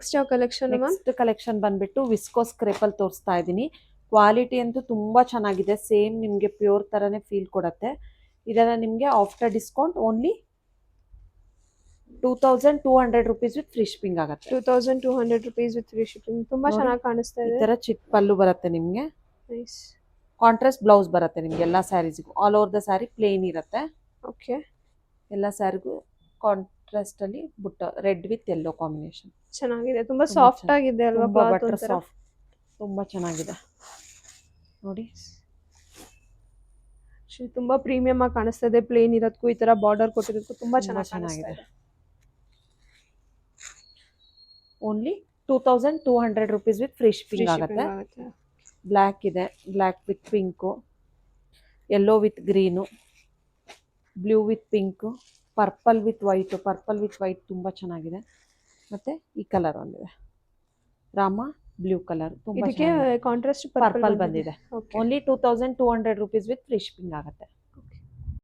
Next ಯಾವ collection ma'am? Next collection ಬಂದ್ಬಿಟ್ಟು viscose ಕ್ರೇಪಲ್ಲಿ ತೋರಿಸ್ತಾ ಇದ್ದೀನಿ. ಕ್ವಾಲಿಟಿ ಅಂತೂ ತುಂಬ ಚೆನ್ನಾಗಿದೆ. ಸೇಮ್ ನಿಮಗೆ ಪ್ಯೂರ್ ಥರನೇ ಫೀಲ್ ಕೊಡುತ್ತೆ. ಇದನ್ನು ನಿಮಗೆ after discount only 2200 rupees with free shipping ಆಗುತ್ತೆ. 2200 rupees ವಿತ್ ಫ್ರೀ ಶಿಪ್ಪಿಂಗ್. ತುಂಬಾ ಚೆನ್ನಾಗಿ ಕಾಣಿಸ್ತಾ ಇದೆ. ಈ ಥರ ಚಿಕ್ಕ ಪಲ್ಲು ಬರುತ್ತೆ ನಿಮಗೆ. ನೈಸ್. ಕಾಂಟ್ರಾಸ್ಟ್ ಬ್ಲೌಸ್ ಬರುತ್ತೆ ನಿಮಗೆ ಎಲ್ಲ ಸ್ಯಾರೀಸ್ಗೂ. All over the saree plain ಇರುತ್ತೆ. ಓಕೆ. ಎಲ್ಲ ಸ್ಯಾರಿಗೂ ಕಾಂಟ್ರಾಸ್ಟ್ ಅಲ್ಲಿ ಬುಟ್ಟ ರೆಡ್ ವಿತ್ ಯೆಲ್ಲೋ ಕಾಂಬಿನೇಷನ್. ಚೆನ್ನಾಗಿದೆ. ತುಂಬಾ ಸಾಫ್ಟ್ ಆಗಿದೆ ಅಲ್ವಾ ಕ್ಲಾತ್? ಬಟರ್ ಸಾಫ್ಟ್, ತುಂಬಾ ಚೆನ್ನಾಗಿದೆ ನೋಡಿ. ತುಂಬಾ ಪ್ರೀಮಿಯಂ ಆಗಿ ಕಾಣಿಸ್ತಾ ಇದೆ. ಪ್ಲೇನ್ ಇರೋದಕ್ಕೂ ಈ ತರ ಬಾರ್ಡರ್ ಕೊಟ್ಟಿರೋದಕ್ಕೂ ತುಂಬಾ ಚೆನ್ನಾಗಿದೆ. Only 2200 rupees with free shipping ಆಗುತ್ತೆ. ಬ್ಲ್ಯಾಕ್ ಇದೆ, black with pink, yellow with green, blue with pink, purple with white. Purple with white ತುಂಬ ಚೆನ್ನಾಗಿದೆ. ಮತ್ತು ಈ ಕಲರ್ ಒಂದಿದೆ, ರಾಮ ಬ್ಲೂ ಕಲರ್, ತುಂಬ ಇದಕ್ಕೆ ಕಾಂಟ್ರಾಸ್ಟ್ ಪರ್ಪಲ್ ಬಂದಿದೆ. Only 2200 rupees with free shipping ಆಗುತ್ತೆ.